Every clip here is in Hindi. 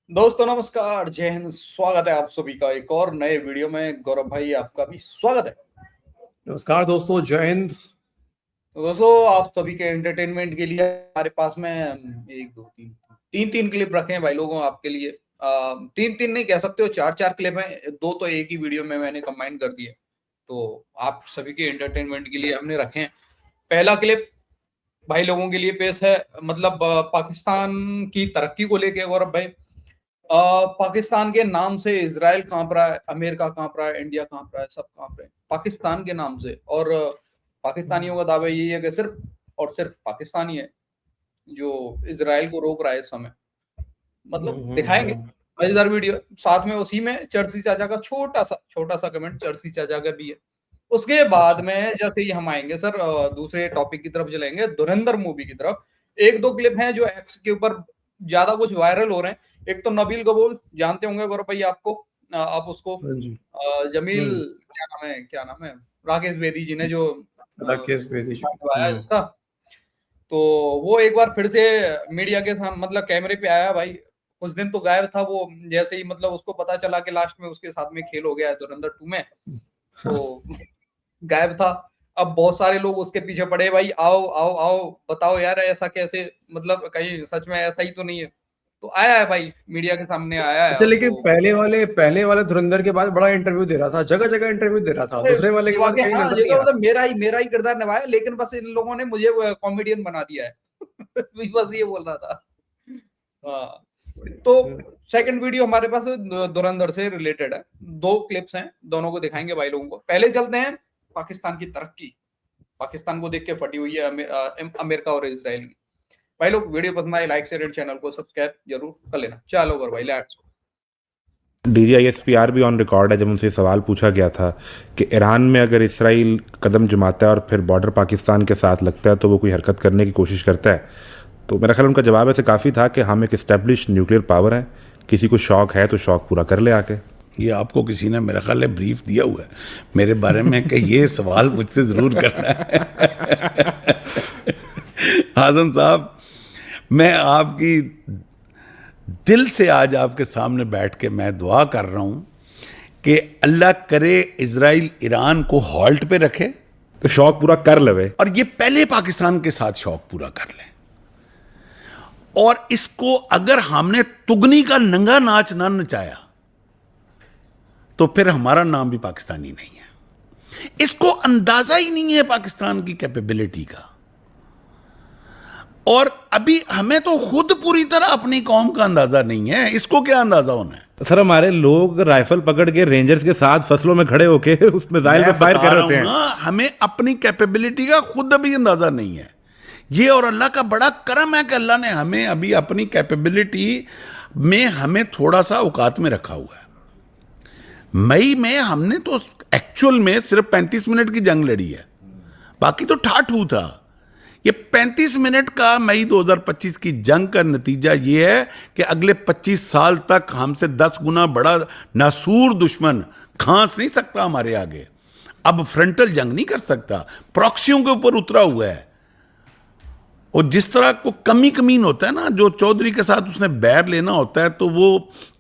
दोस्तों नमस्कार, जय हिंद। स्वागत है आप सभी का एक और नए वीडियो में। गौरव भाई आपका भी स्वागत है। नमस्कार दोस्तों, जय हिंद। तो दोस्तों आप सभी के एंटरटेनमेंट के लिए हमारे पास में एक दो तीन तीन तीन क्लिप रखे हैं भाई लोगों आपके लिए। तीन तीन नहीं कह सकते हो, चार चार क्लिप हैं। दो तो एक ही वीडियो में मैंने कंबाइन कर दिए, तो आप सभी के एंटरटेनमेंट के लिए हमने रखे हैं। पहला क्लिप भाई लोगों के लिए पेश है, मतलब पाकिस्तान की तरक्की को लेके। गौरव भाई, पाकिस्तान के नाम से इजराइल कांप रहा है, अमेरिका कांप रहा है, इंडिया कांप रहा है, सब कांप रहे हैं पाकिस्तान के नाम से। और पाकिस्तानियों का दावा यही है कि सिर्फ और सिर्फ पाकिस्तानी है जो इजराइल को रोक रहा है इस समय। मतलब दिखाएंगे मजेदार वीडियो। साथ में उसी में चर्ची चाचा का छोटा सा कमेंट चर्ची चाचा का भी है। उसके बाद अच्छा। में जैसे ही हम आएंगे सर दूसरे टॉपिक की तरफ चलेंगे, धुरंधर मूवी की तरफ। एक दो क्लिप हैं जो एक्स के ऊपर ज्यादा कुछ वायरल हो रहे हैं। एक तो नबील कबूल, जानते होंगे गौरव भाई आपको, आप उसको। हाँ जी। जमील, क्या नाम है, राकेश बेदी जी ने जो राकेश बेदी जी। निभाया इसका। तो वो एक बार फिर से मीडिया के सामने, मतलब कैमरे पे आया भाई। कुछ दिन तो गायब था वो, जैसे ही मतलब उसको पता चला कि लास्ट में उसके साथ में खेल हो गया है धुरंधर 2 में, तो गायब था। अब बहुत सारे लोग उसके पीछे पड़े, भाई आओ आओ आओ बताओ यार ऐसा कैसे, मतलब कहीं सच में ऐसा ही तो नहीं है। तो आया है भाई, मीडिया के सामने आया है अच्छा, अब लेकिन तो। पहले वाले धुरंधर के बाद बड़ा इंटरव्यू दे रहा था, जगह जगह इंटरव्यू दे रहा था। अरे दूसरे वाले के बाद वाकई कहीं हाँ, नजर नहीं जगह आ मतलब मेरा ही किरदार निभाया, लेकिन बस इन लोगों ने मुझे कॉमेडियन बना दिया है। बस ये बोल रहा था। हाँ, तो रहा। सेकंड वीडियो हमारे पास धुरंधर से रिलेटेड है। दो क्लिप्स हैं, दोनों को दिखाएंगे भाई लोगों को। पहले चलते हैं पाकिस्तान की तरक्की। पाकिस्तान को देख के फटी हुई है अमेरिका और इसराइल की। भाई लोग वीडियो पसंद आए लाइक शेयर एंड चैनल को सब्सक्राइब जरूर कर लेना। चलो और भाई लेट्स गो। DGISPR भी ऑन रिकॉर्ड है। जब उनसे सवाल पूछा गया था कि ईरान में अगर इसराइल कदम जमाता है और फिर बॉर्डर पाकिस्तान के साथ लगता है तो वो कोई हरकत करने की कोशिश करता है, तो मेरा ख्याल उनका जवाब ऐसे काफ़ी था कि हम एक इस्टेब्लिश न्यूक्लियर पावर हैं, किसी को शौक है तो शौक पूरा कर ले आके। ये आपको किसी ने मेरा ख्याल है ब्रीफ दिया हुआ है मेरे बारे में कि ये सवाल मुझसे ज़रूर करना है। आजम साहब, मैं आपकी दिल से आज आपके सामने बैठ के मैं दुआ कर रहा हूँ कि अल्लाह करे इजराइल ईरान को हॉल्ट पे रखे तो शौक पूरा कर लवे और ये पहले पाकिस्तान के साथ शौक पूरा कर ले। और इसको अगर हमने तुगनी का नंगा नाच ना नचाया तो फिर हमारा नाम भी पाकिस्तानी नहीं है। इसको अंदाजा ही नहीं है पाकिस्तान की कैपेबिलिटी का। और अभी हमें तो खुद पूरी तरह अपनी कौम का अंदाजा नहीं है, इसको क्या अंदाजा होना है। सर, हमारे लोग राइफल पकड़ के रेंजर्स के साथ फसलों में खड़े होके उस मिसाइल पे फायर कर रहे हैं। हमें अपनी कैपेबिलिटी का खुद अभी अंदाजा नहीं है। ये और अल्लाह का बड़ा करम है कि अल्लाह ने हमें अभी अपनी कैपेबिलिटी में हमें थोड़ा सा औकात में रखा हुआ है। मई में हमने तो एक्चुअल में सिर्फ 35 मिनट की जंग लड़ी है, बाकी तो ठाठू था। ये 35 मिनट का मई 2025 की जंग का नतीजा ये है कि अगले 25 साल तक हमसे 10 गुना बड़ा नासूर दुश्मन खांस नहीं सकता हमारे आगे। अब फ्रंटल जंग नहीं कर सकता, प्रॉक्सियों के ऊपर उतरा हुआ है। और जिस तरह को कमी कमीन होता है ना, जो चौधरी के साथ उसने बैर लेना होता है तो वो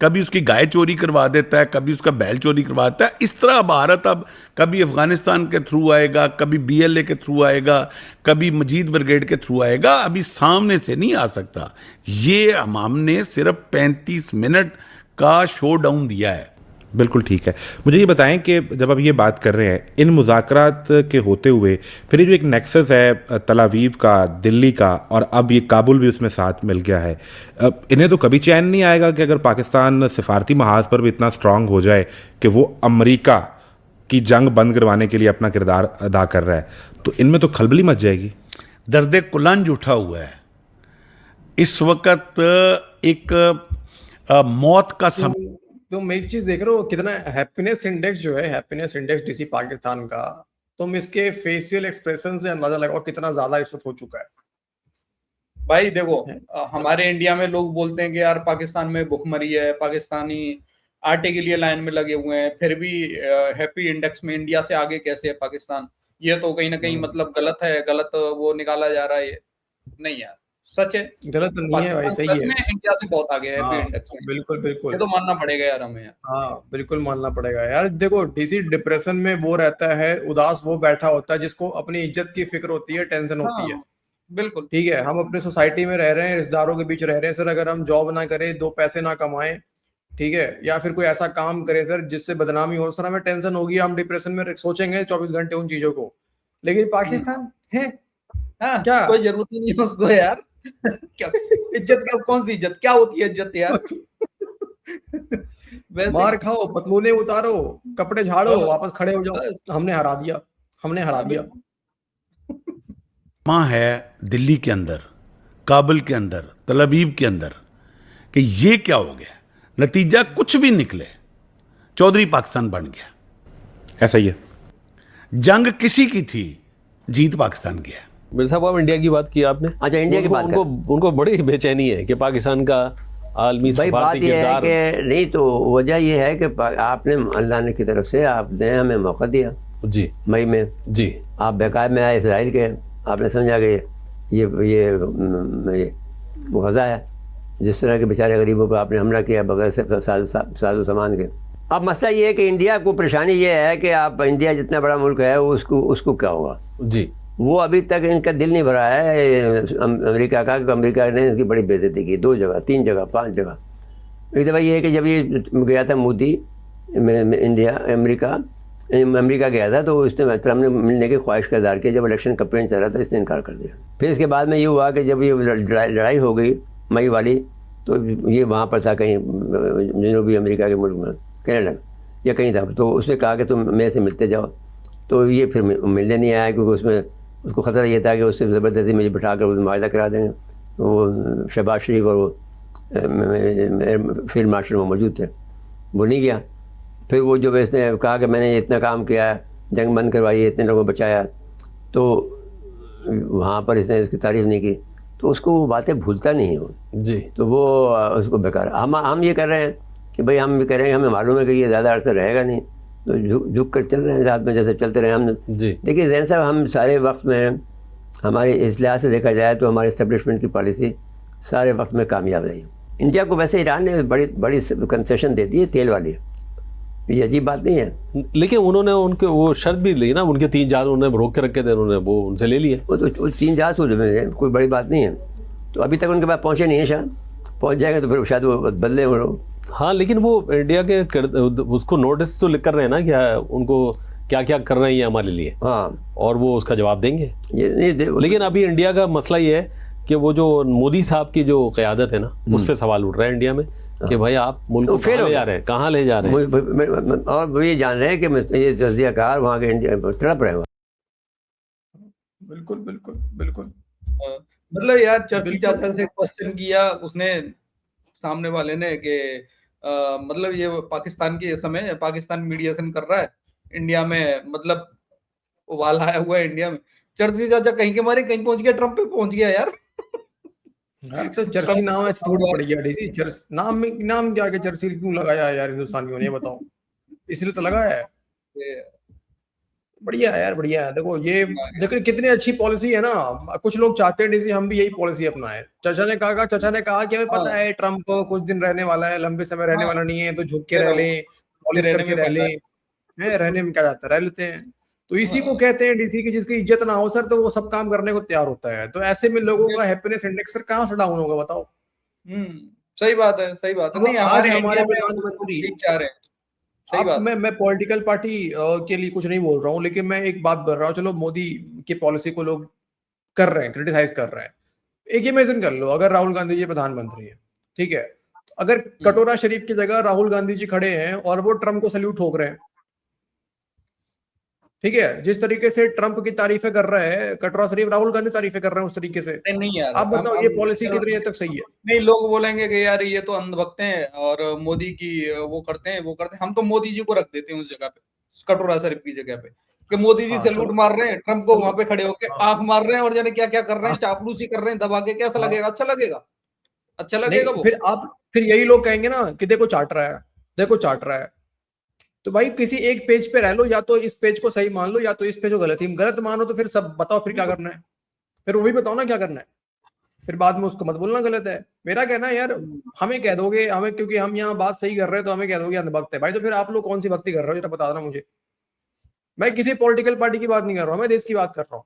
कभी उसकी गाय चोरी करवा देता है, कभी उसका बैल चोरी करवाता है। इस तरह भारत अब कभी अफगानिस्तान के थ्रू आएगा, कभी BLA के थ्रू आएगा, कभी मजीद ब्रिगेड के थ्रू आएगा। अभी सामने से नहीं आ सकता। ये हमने सिर्फ 35 मिनट का शो डाउन दिया है। बिल्कुल ठीक है। मुझे ये बताएं कि जब अब ये बात कर रहे हैं इन मुज़ाकरात के होते हुए, फिर ये जो एक नेक्सस है तल अवीव का, दिल्ली का, और अब ये काबुल भी उसमें साथ मिल गया है, इन्हें तो कभी चैन नहीं आएगा कि अगर पाकिस्तान सिफारती महाज पर भी इतना स्ट्रांग हो जाए कि वो अमेरिका की जंग बंद करवाने के लिए अपना किरदार अदा कर रहा है, तो इनमें तो खलबली मच जाएगी। दर्द कुलंज उठा हुआ है इस वक्त। एक मौत का समय। तुम एक चीज देख रहे हो, कितना हैप्पीनेस इंडेक्स जो है, हैप्पीनेस इंडेक्स डीसी पाकिस्तान का, तुम इसके फेशियल एक्सप्रेशन से अंदाजा लगाओ कितना ज्यादा इस वक्त हो चुका है। भाई देखो, हमारे इंडिया में लोग बोलते हैं कि यार पाकिस्तान में भुखमरी है, पाकिस्तानी आटे के लिए लाइन में लगे हुए हैं, फिर भी हैप्पी इंडेक्स में इंडिया से आगे कैसे है पाकिस्तान। ये तो कहीं ना कहीं मतलब गलत है, गलत वो निकाला जा रहा है। नहीं यार, सच है। गलत नहीं है भाई, पाकिस्तान सही सच है। में इंडिया से बहुत आगे है हाँ, हैप्पी इंडेक्स में। बिल्कुल ये बिल्कुल। तो मानना पड़ेगा यार हमें यार। हाँ बिल्कुल मानना पड़ेगा यार। देखो डीसी डिप्रेशन में वो रहता है, उदास वो बैठा होता है जिसको अपनी इज्जत की फिक्र होती है, टेंशन होती है। हाँ बिल्कुल। ठीक है, हम अपने सोसाइटी में रह रहे हैं, रिश्तेदारों के बीच रह रहे हैं सर, अगर हम जॉब ना करें, दो पैसे ना कमाएं, ठीक है, या फिर कोई ऐसा काम करें सर जिससे बदनामी हो, सर हमें टेंशन होगी, हम डिप्रेशन में सोचेंगे 24 घंटे उन चीजों को। लेकिन पाकिस्तान है हाँ क्या? कोई जरूरत ही नहीं है उसको यार। क्या इज्जत, क्या कौन सी इज्जत, क्या होती है इज्जत यार? वैसे मार खाओ, पतलूने उतारो, कपड़े झाड़ो, हाँ, वापस खड़े हो जाओ, बस। हमने हरा दिया, हमने हरा हाँ दिया। बिल्कुल। माँ है दिल्ली के अंदर, काबुल के अंदर, तल अवीव के अंदर, कि ये क्या हो गया। नतीजा कुछ भी निकले, चौधरी पाकिस्तान बन गया। ऐसा ही है। जंग किसी की थी, जीत पाकिस्तान की है। मिर्जा साहब, आप इंडिया की बात की आपने। अच्छा, इंडिया की बात उनको बड़ी बेचैनी है कि पाकिस्तान का आलमी भाई बात सफारती यह है किरदार। कि नहीं, तो वजह यह है कि आपने अल्लाह ने की तरफ से आपने हमें मौका दिया जी मई में। जी आप बेकार में आए इसराइल के, आपने समझा कि ये गज़ा है, जिस तरह के बेचारे गरीबों पर आपने हमला किया बगैर से साजो सामान के। अब मसला ये है कि इंडिया को परेशानी ये है कि आप इंडिया जितना बड़ा मुल्क है उसको क्या होगा। जी वो अभी तक इनका दिल नहीं भरा है अमेरिका का, कि अमेरिका ने इसकी बड़ी बेइज्जती की 2 जगह 3 जगह 5 जगह। एक दफ़ा ये है कि जब ये गया था मोदी अमेरिका गया था, तो उसने ट्रम्प ने मिलने की ख्वाहिश का इज़हार किया। जब इलेक्शन कैंपेन चल रहा था इसने इनकार कर दिया। फिर इसके बाद में ये हुआ कि जब ये लड़ाई हो गई मई वाली, तो ये वहाँ पर था कहीं जनूबी अमेरिका के मुल्क में, कनाडा में या कहीं था, तो उसने कहा कि तुम मेरे से मिलते जाओ। तो ये फिर मिलने नहीं आया, क्योंकि उसमें उसको ख़तरा ये था कि उससे ज़बरदस्ती मुझे बिठा कर मुआहदा करा देंगे। वो शहबाज शरीफ और वो फील्ड मार्शल में मौजूद थे, वो नहीं गया। फिर वो जो इसने कहा कि मैंने इतना काम किया, जंग बंद करवाई, इतने लोगों को बचाया, तो वहाँ पर इसने इसकी तारीफ़ नहीं की, तो उसको वो बातें भूलता नहीं है वो। जी तो वो उसको बेकार। हम ये कर रहे हैं कि भाई हम ये कह रहे हैं, हमें मालूम है कि ये ज़्यादा अर्सा रहेगा नहीं, तो झुक कर चल रहे हैं साथ में, जैसे चलते रहे हम। जी देखिए जैन साहब, हम सारे वक्त में हमारे इस लिहाज से देखा जाए तो हमारे इस्टेब्लिशमेंट की पॉलिसी सारे वक्त में कामयाब रही। इंडिया को वैसे ईरान ने बड़ी बड़ी कंसेशन दे दी है तेल वाली, ये अजीब बात नहीं है। लेकिन उन्होंने उनके वो शर्त भी ली ना, उनके 3 जहाज उन्होंने रोक के रखे थे, उन्होंने वो उनसे ले लिए। वो तो 3 जहाज कोई बड़ी बात नहीं है, तो अभी तक उनके पास पहुँचे नहीं है, शायद पहुँच जाएगा तो फिर शायद वो बदले वो लोग। हाँ, लेकिन वो इंडिया के उसको नोटिस तो लिख कर रहे हैं ना, क्या उनको क्या क्या कर रहे हैं ये हमारे लिए, हाँ, और वो उसका जवाब देंगे। ये नहीं लेकिन अभी इंडिया का मसला ये है कि वो जो मोदी साहब की जो क़यादत है ना, उस पर सवाल उठ रहा है इंडिया में कि भाई आप मुल्क को फेल कहाँ हो ले जा रहे हैं, कहाँ ले जा रहे हैं। और वो ये जान रहे हैं कि ये तज्जियाकार वहाँ के इंडिया तड़प रहे हैं। बिल्कुल बिल्कुल बिल्कुल। मतलब यार चर्ची बिल्कुल। चाचा से क्वेश्चन किया उसने, सामने वाले ने, कि मतलब ये पाकिस्तान के समय पाकिस्तान मीडिएशन कर रहा है इंडिया में, मतलब उबाल आया हुआ है इंडिया में। चर्ची चाचा कहीं के मारे कहीं पहुंच गया, ट्रम्प पे पहुंच गया यार। यार तो जर्सी नाम ऐसे थोड़ी पड़ गया डीसी, नाम क्या के जर्सी क्यों लगाया है यार हिंदुस्तानियों ने, ये बताओ। इसलिए तो लगाया है। बढ़िया है यार, बढ़िया है। देखो ये देखो कितनी अच्छी पॉलिसी है ना। कुछ लोग चाहते हैं डीसी हम भी यही पॉलिसी अपनाएं। चाचा ने कहा कि हमें पता है ट्रम्प कुछ दिन रहने वाला है, लंबे समय रहने वाला नहीं है, तो झुक के रह लें, पॉलिश करके रह लें, रहने में क्या जाता है, रह लेते हैं। तो इसी को कहते हैं डीसी की जिसकी इज्जत ना हो सर, तो वो सब काम करने को तैयार होता है। तो ऐसे में लोगों का हैप्पीनेस इंडेक्स सर कहाँ से डाउन होगा बताओ। सही बात है, सही बात है। अब नहीं आज हमारे हमारे इंडिया में प्रधानमंत्री, ठीक चाह रहे हैं, सही अब बात। मैं पॉलिटिकल पार्टी के लिए कुछ नहीं बोल रहा हूँ, लेकिन मैं एक बात बोल रहा हूँ। चलो मोदी की पॉलिसी को लोग कर रहे हैं, क्रिटिसाइज कर रहे हैं। एक इमेजिन कर लो, अगर राहुल गांधी जी प्रधानमंत्री है, ठीक है, तो अगर कटोरा शरीफ की जगह राहुल गांधी जी खड़े हैं और वो ट्रम्प को सल्यूट ठोक रहे हैं, ठीक है, जिस तरीके से ट्रम्प की तारीफें कर रहे हैं कटोरा शरीफ, राहुल गांधी तारीफें कर रहे हैं उस तरीके से। नहीं यार, आप बताओ ये पॉलिसी कितनी हद तक सही है? नहीं, लोग बोलेंगे कि यार ये तो अंधभक्त हैं और मोदी की वो करते हैं। हम तो मोदी जी को रख देते हैं उस जगह पे, कटोरा शरीफ की जगह पे, कि मोदी जी सैल्यूट मार रहे हैं, ट्रम्प को वहां पे खड़े होकर आंख मार रहे हैं और जाने क्या क्या कर रहे हैं, चापलूसी कर रहे हैं दबा के। कैसा लगेगा? अच्छा लगेगा? अच्छा लगेगा वो? फिर यही लोग कहेंगे ना कि देखो चाट रहा है, देखो चाट रहा है। तो भाई किसी एक पेज पे रह लो, या तो इस पेज को सही मान लो या तो इस पेज को गलत ही गलत मानो, तो फिर सब बताओ फिर क्या करना है, फिर वो भी बताओ ना क्या करना है। फिर बाद में उसको मत बोलना गलत है। मेरा कहना है यार, हमें कह दोगे, हमें, क्योंकि हम यहाँ बात सही कर रहे हैं तो हमें कह दोगे अंधभक्त है भाई, तो फिर आप लोग कौन सी भक्ति कर रहे हो जरा बता देना मुझे। मैं किसी पॉलिटिकल पार्टी की बात नहीं कर रहा हूँ, मैं देश की बात कर रहा हूँ।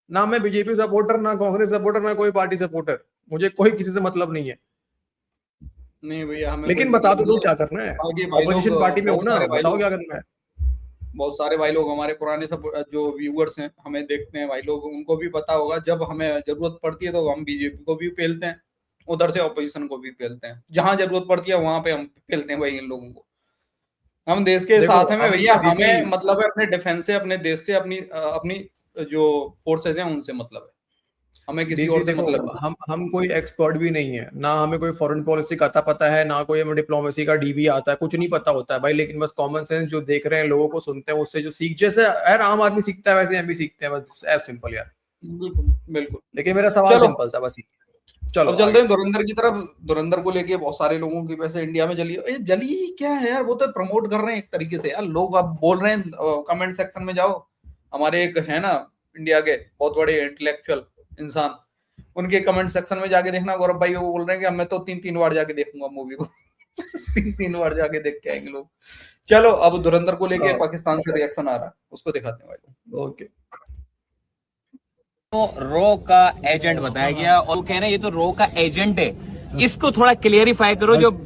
ना मैं बीजेपी सपोर्टर, ना कांग्रेस सपोर्टर, ना कोई पार्टी सपोर्टर, मुझे कोई किसी से मतलब नहीं है। नहीं भैया, हमें लेकिन बता दो क्या करना है, आगे भाई लोग, ऑपोजिशन पार्टी में हो बहुत ना, सारे भाई बताओ लोग, क्या करना है। बहुत सारे भाई लोग हमारे पुराने सब जो व्यूअर्स हैं, हमें देखते हैं भाई लोग, उनको भी पता होगा जब हमें जरूरत पड़ती है तो हम बीजेपी को भी पेलते हैं, उधर से ऑपोजिशन को भी पेलते हैं, जहां जरूरत पड़ती है वहां पे हम पेलते हैं भाई इन लोगों को। हम देश के देखो, साथ में भैया, हम हमें मतलब है अपने डिफेंस से, अपने देश से, अपनी जो फोर्सेज हैं उनसे मतलब है, हमें किसी और से देखो, मतलब नहीं। हम कोई एक्सपर्ट भी नहीं है ना, हमें कोई फॉरेन पॉलिसी का आता पता है, ना कोई हमें डिप्लोमेसी का डीबी आता है, कुछ नहीं पता होता है भाई। लेकिन बस कॉमन सेंस जो देख रहे हैं, लोगों को सुनते हैं, उससे जो सीख, जैसे यार आम आदमी सीखता है वैसे हम भी सीखते हैं, बस एज सिंपल यार। बिल्कुल बिल्कुल। लेकिन मेरा सवाल चलो। सिंपल था बस। चलो अब चलते हैं धुरंधर की तरफ। धुरंधर को लेके बहुत सारे लोगों की वैसे इंडिया में जली क्या है यार, वो तो प्रमोट कर रहे हैं एक तरीके से यार, लोग अब बोल रहे हैं, कमेंट सेक्शन में जाओ, हमारे एक है ना इंडिया के बहुत बड़े इंटेलेक्चुअल इंसान, उनके कमेंट सेक्शन में जाके देखना, गौरव भाई वो बोल रहे हैं कि मैं तो 3-3 बार जाके देखूंगा मूवी को। 3-3 बार जाके देख के आएंगे लोग। चलो, अब धुरंधर को लेके पाकिस्तान से रिएक्शन आ रहा है, उसको दिखाते हैं भाई। ओके, तो रॉ का एजेंट बताया गया और वो कह रहे हैं ये तो रॉ का एजेंट है, इसको थोड़ा क्लियरिफाई करो, जो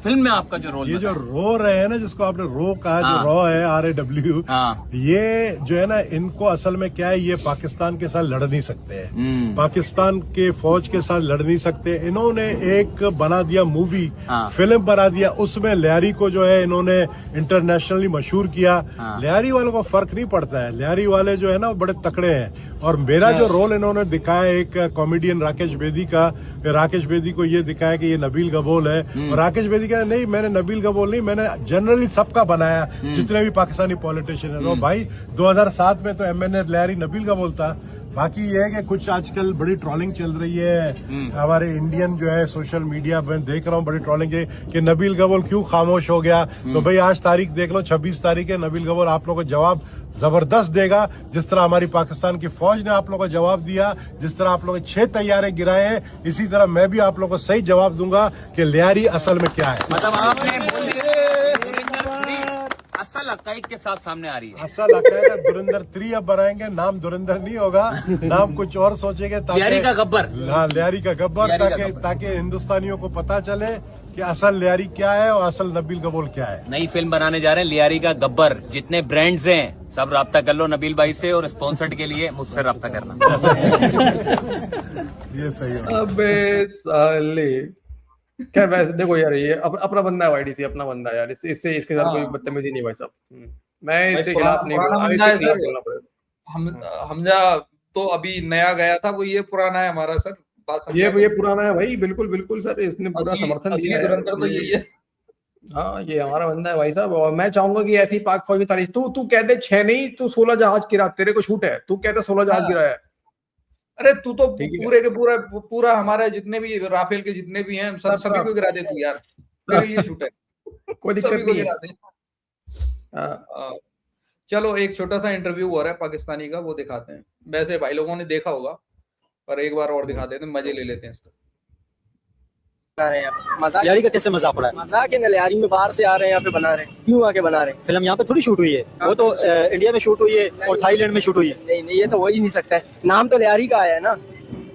फिल्म में आपका जो रोल, ये जो रो रहे हैं ना, जिसको आपने रो कहा, जो रॉ है RAW, ये जो है ना, इनको असल में क्या है, ये पाकिस्तान के साथ लड़ नहीं सकते हैं, पाकिस्तान के फौज के साथ लड़ नहीं सकते। इन्होंने एक बना दिया मूवी, फिल्म बना दिया, उसमें लियारी को जो है इन्होंने इंटरनेशनली मशहूर किया। लियारी वालों को फर्क नहीं पड़ता है, लियारी वाले जो है ना वो बड़े तकड़े हैं। और मेरा जो रोल इन्होंने दिखाया एक कॉमेडियन राकेश बेदी का, राकेश बेदी को ये दिखाया कि ये नबील गबोल है, और राकेश बेदी कहते नहीं, मैंने नबील गबोल नहीं, मैंने जनरली सबका बनाया, जितने भी पाकिस्तानी पॉलिटिशियन है। तो भाई 2007 में तो MNA लियारी नबील गबोल था। बाकी ये है कि कुछ आजकल बड़ी ट्रोलिंग चल रही है, हमारे इंडियन जो है सोशल मीडिया में देख रहा हूँ बड़ी ट्रोलिंग है कि नबील गबोल क्यों खामोश हो गया। तो भाई आज तारीख देख लो, 26 तारीख है, नबील गबोल आप लोगों को जवाब जबरदस्त देगा, जिस तरह हमारी पाकिस्तान की फौज ने आप लोगों को जवाब दिया, जिस तरह आप लोगों ने 6 तैयारे गिराए हैं, इसी तरह मैं भी आप लोगों को सही जवाब दूंगा कि लियारी असल में क्या है। मतलब आपने बोल दिया असल हकीकत के साथ सामने आ रही है। असल हकीकत धुरंधर 3 अब बनाएंगे, नाम धुरंधर नहीं होगा, नाम कुछ और सोचेंगे, लियारी का गब्बर। हाँ, लियारी का गब्बर, ताकि हिंदुस्तानियों को पता चले कि असल लियारी क्या है और असल नबील गबोल क्या है। नई फिल्म बनाने जा रहे हैं लियारी का गब्बर, जितने ब्रांड्स हैं सब राब्ता कर लो नबील भाई से, और स्पॉन्सर्ड के लिए मुझसे राब्ता करना। ये सही है। अबे साले, क्या वैसे देखो यार, ये अपना बंदा है YDC, अपना बंदा है यार, इससे इसके साथ कोई बदतमीजी नहीं भाई साहब, मैं इसके खिलाफ नहीं बोलूंगा, इसके खिलाफ बोलना पड़ेगा। हमजा तो अभी नया गया था, वो ये पुराना है हमारा सर, ये पुराना है भाई, बिल्कुल बिल्कुल सर, इसने पूरा समर्थन दिया है। तो यही है। हाँ, ये हमारा बंदा है भाई साहब, और मैं चाहूंगा कि ऐसी पाक फौज की तारीफ, तू कहते 6 नहीं, तू 16 जहाज गिरा, तेरे को छूट है, तू कहते 16 जहाज गिराया है। अरे तू तो पूरे के पूरा हमारे जितने भी राफेल के जितने भी हैं सभी को गिरा दे तू यार, तेरे ये छूट है, कोई दिक्कत नहीं है। चलो, एक छोटा सा इंटरव्यू हो रहा है पाकिस्तानी का, वो दिखाते हैं। वैसे भाई लोगों ने देखा होगा, पर एक बार और दिखा देते हैं, मजे ले लेते हैं इसका। लियारी का कैसे मजाक उड़ा है? मजाक है ना, लियारी में बाहर से आ रहे हैं, यहाँ पे बना रहे हैं, क्यों आके बना रहे हैं? फिल्म यहाँ पे थोड़ी शूट हुई है, वो तो इंडिया में शूट हुई है और थाईलैंड में शूट हुई है। नहीं, ये तो हो ही नहीं सकता है, नाम तो लियारी का आया है ना।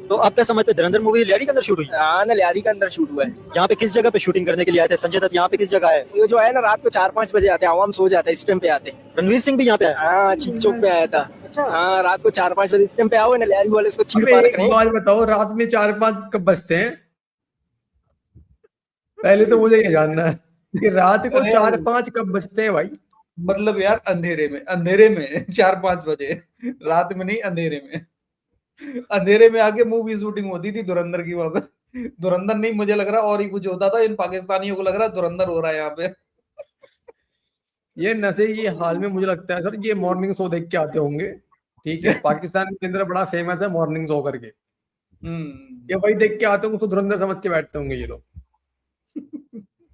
तो आप क्या समझते हैं, धुरंधर मूवी लियारी के अंदर शूट हुई? हाँ ना, लियारी के अंदर शूट हुआ है। यहाँ पे किस जगह पे शूटिंग करने के लिए आए थे संजय दत्त? यहाँ पे किस जगह है? ये जो है ना, रात को 4-5 बजे आते हैं, आवाम सो जाता है, इस टाइम पे आते हैं। रणवीर सिंह भी यहाँ पे आया? हाँ, छिप चौक पे आया था। हाँ, रात को 4-5 बजे इस टाइम पे आओ ना, लियारी वाले इसको चीड़ पार करें। बात बताओ, रात में 4-5 कब बजते हैं? पहले तो मुझे ये जानना है कि रात को 4-5 कब बजते हैं भाई। मतलब यार अंधेरे में 4-5 बजे, रात में नहीं, अंधेरे में आके मूवी शूटिंग होती थी धुरंधर की वहां पे। धुरंधर नहीं, मुझे लग रहा और ही कुछ होता था, इन पाकिस्तानियों को लग रहा धुरंधर हो रहा है यहाँ पे। ये नशे ये हाल में मुझे लगता है सर, ये मॉर्निंग शो देख के आते होंगे, ठीक है। पाकिस्तान के अंदर बड़ा फेमस है मॉर्निंग शो करके, ये वही देख के आते होंगे, उसको धुरंधर समझ के बैठते होंगे ये लोग।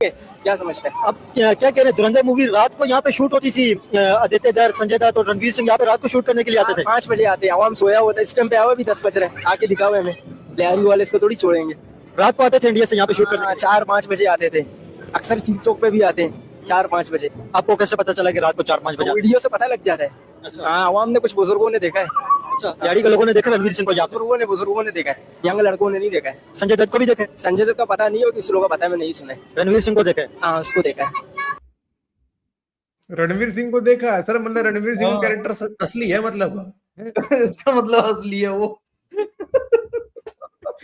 क्या समझते हैं अब? क्या कह रहे हैं, धुरंधर मूवी रात को यहाँ पे शूट होती थी, आदित्य दत्त, संजय दत्त और रणवीर सिंह यहाँ पे रात को शूट करने के लिए आते थे। 5 बजे आते हैं, आवाम सोया होता है, इस टाइम पे आओ, अभी 10 बज रहे हैं, आके दिखाओ हमें। लहरी वाले इसको थोड़ी छोड़ेंगे। रात को आते थे इंडिया से यहाँ पे शूट करने? 4-5 बजे आते थे, अक्सर चील चौक पे भी आते हैं 4-5 बजे। आपको कैसे पता चला कि रात को 4-5 बजे? वीडियो से पता लग जाता है। हाँ, आवाम ने, कुछ बुजुर्गों ने देखा है। अच्छा, लहरी के लोगों ने देखा रणवीर सिंह को? यहाँ पे बुजुर्गों ने देखा है, यंग लड़कों ने नहीं देखा है। संजय दत्त को भी देखा है? संजय दत्त का पता नहीं हो, किसी लोगों का पता है, मैं नहीं सुना है। रणवीर सिंह को देखा है? हाँ, उसको देखा है। रणवीर सिंह को देखा है सर, मतलब रणवीर सिंह हाँ। कैरेक्टर असली है मतलब। इसका मतलब असली है वो।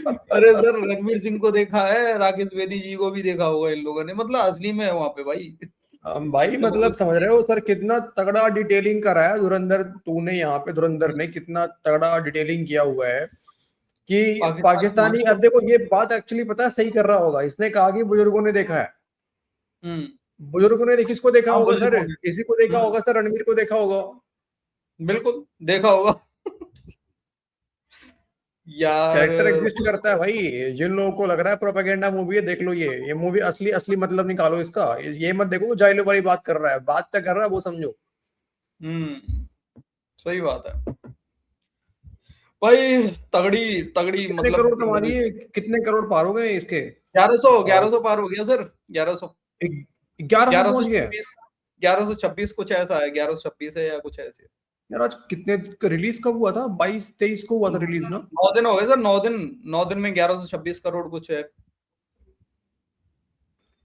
अरे सर, रणवीर सिंह को देखा है, राकेश बेदी जी को भी देखा होगा इन लोगों ने, मतलब असली में है वहां पे भाई। भाई मतलब समझ रहे हो सर, कितना तगड़ा डिटेलिंग करा है धुरंधर टू ने यहाँ पे। धुरंधर ने कितना तगड़ा डिटेलिंग किया हुआ है कि पाकिस्तानी, अब देखो ये बात एक्चुअली पता है सही कर रहा होगा। इसने कहा कि बुजुर्गों ने देखा है। बुजुर्गों ने किसको देखा हाँ, होगा सर? बुजुर्गों ने। किसी को देखा होगा सर, रणवीर को देखा होगा। बिल्कुल देखा होगा। यार कैरेक्टर एग्जिस्ट करता है भाई। जिन लोगों को लग रहा है प्रोपेगेंडा मूवी है, देख लो ये मूवी असली असली मतलब निकालो इसका। ये मत देखो जाइलो वाली बात कर रहा है, बात क्या कर रहा है वो समझो। सही बात है भाई। तगड़ी तगड़ी कितने मतलब करोड़ कमा रही है? कितने करोड़ पार हो गए इसके? 1100 पार हो गया सर। 1100 पहुंच गया। 1126 कुछ ऐसा है, 1126 है या कुछ ऐसे। यार आज कितने रिलीज कब हुआ था? 22-23 को हुआ था रिलीज ना? 9 दिन हो गए सर। 9 दिन में 1126 करोड़ कुछ है।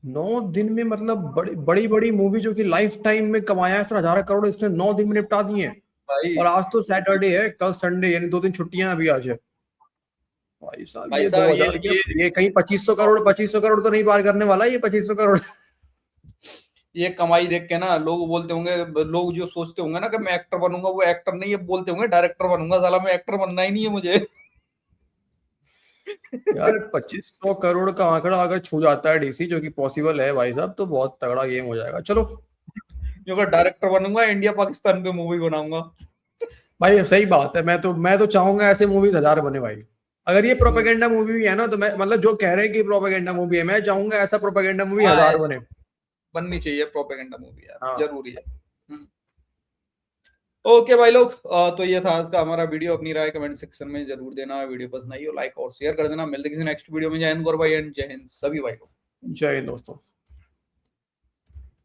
9 दिन में मतलब बड़ी बड़ी मूवी जो कि लाइफ टाइम में कमाया है सर 1000 करोड़, इसने 9 दिन में निपटा दिए हैं। भाई और आज तो सैटरडे है, कल संडे, यानी 2 दिन छुट्टियां अभी आज है। भाई साहब ये 2000 ये कहीं 2500 करोड़ तो नहीं पार करने वाला ये 2500 करोड़। ये कमाई देख के ना लोग बोलते होंगे, लोग जो सोचते होंगे ना कि मैं एक्टर बनूंगा, वो एक्टर नहीं है, बोलते होंगे डायरेक्टर बनूंगा। साला मैं एक्टर बनना ही नहीं है मुझे। यार 2500 करोड़ का आंकड़ा अगर छू जाता है डीसी, जो कि पॉसिबल है भाई साहब, तो बहुत तगड़ा गेम हो जाएगा। चलो, जो कि डायरेक्टर बनूंगा, इंडिया पाकिस्तान पे मूवी बनाऊंगा। भाई सही बात है। मैं तो चाहूंगा ऐसे मूवीज 1000 बने भाई। अगर ये प्रोपेगेंडा मूवी भी है ना, तो मैं मतलब जो कह रहे हैं कि प्रोपेगेंडा मूवी है, मैं चाहूंगा ऐसा प्रोपेगेंडा मूवी 1000 बने। बननी चाहिए प्रोपेगेंडा मूवी यार। हाँ। जरूरी है। ओके भाई लोग, तो ये था आज का हमारा वीडियो। अपनी राय कमेंट सेक्शन में जरूर देना। वीडियो पसंद आई हो लाइक और शेयर कर देना। मिलते किसी नेक्स्ट वीडियो में। जय हिंद गौरव भाई एंड जय हिंद सभी भाई लोग। जय हिंद दोस्तों।